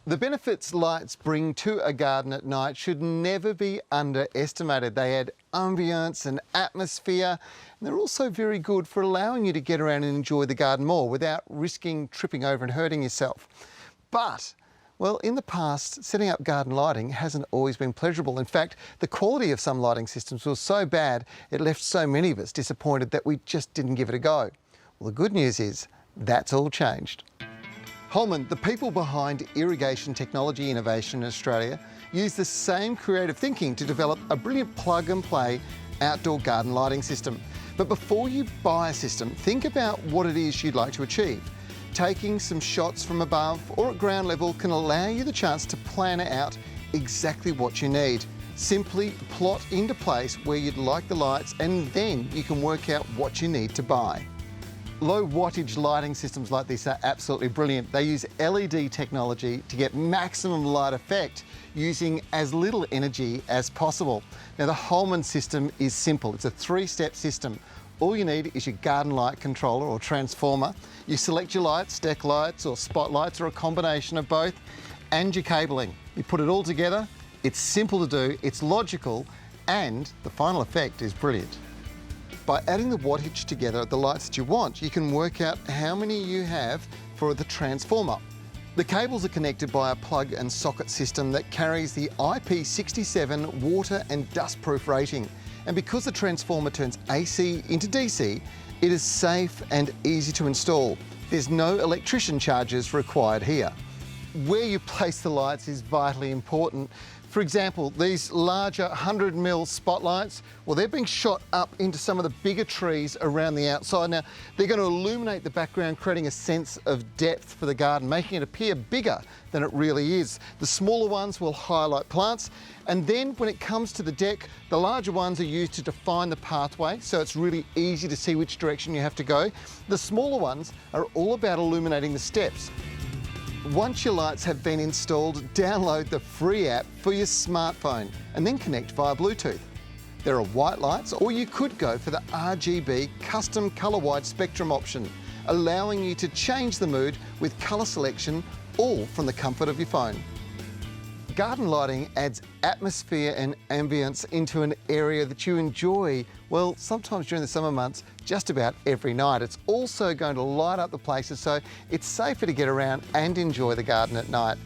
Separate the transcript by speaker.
Speaker 1: The benefits lights bring to a garden at night should never be underestimated. They add ambience and atmosphere, and they're also very good for allowing you to get around and enjoy the garden more without risking tripping over and hurting yourself. But, well, in the past, setting up garden lighting hasn't always been pleasurable. In fact, the quality of some lighting systems was so bad, it left so many of us disappointed that we just didn't give it a go. Well, the good news is that's all changed. Holman, the people behind irrigation technology innovation in Australia, use the same creative thinking to develop a brilliant plug-and-play outdoor garden lighting system. But before you buy a system, think about what it is you'd like to achieve. Taking some shots from above or at ground level can allow you the chance to plan out exactly what you need. Simply plot into place where you'd like the lights, and then you can work out what you need to buy. Low wattage lighting systems like this are absolutely brilliant. They use LED technology to get maximum light effect using as little energy as possible. Now, the Holman system is simple. It's a three-step system. All you need is your garden light controller or transformer. You select your lights, deck lights or spotlights or a combination of both, and your cabling. You put it all together. It's simple to do, it's logical, and the final effect is brilliant. By adding the wattage together at the lights that you want, you can work out how many you have for the transformer. The cables are connected by a plug and socket system that carries the IP67 water and dustproof rating. And because the transformer turns AC into DC, it is safe and easy to install. There's no electrician charges required here. Where you place the lights is vitally important. For example, these larger 100mm spotlights, well, they're being shot up into some of the bigger trees around the outside. Now, they're going to illuminate the background, creating a sense of depth for the garden, making it appear bigger than it really is. The smaller ones will highlight plants, and then when it comes to the deck, the larger ones are used to define the pathway, so it's really easy to see which direction you have to go. The smaller ones are all about illuminating the steps. Once your lights have been installed, download the free app for your smartphone and then connect via Bluetooth. There are white lights, or you could go for the RGB custom colour wide spectrum option, allowing you to change the mood with colour selection, all from the comfort of your phone. Garden lighting adds atmosphere and ambience into an area that you enjoy, well, sometimes during the summer months, just about every night. It's also going to light up the places, so it's safer to get around and enjoy the garden at night.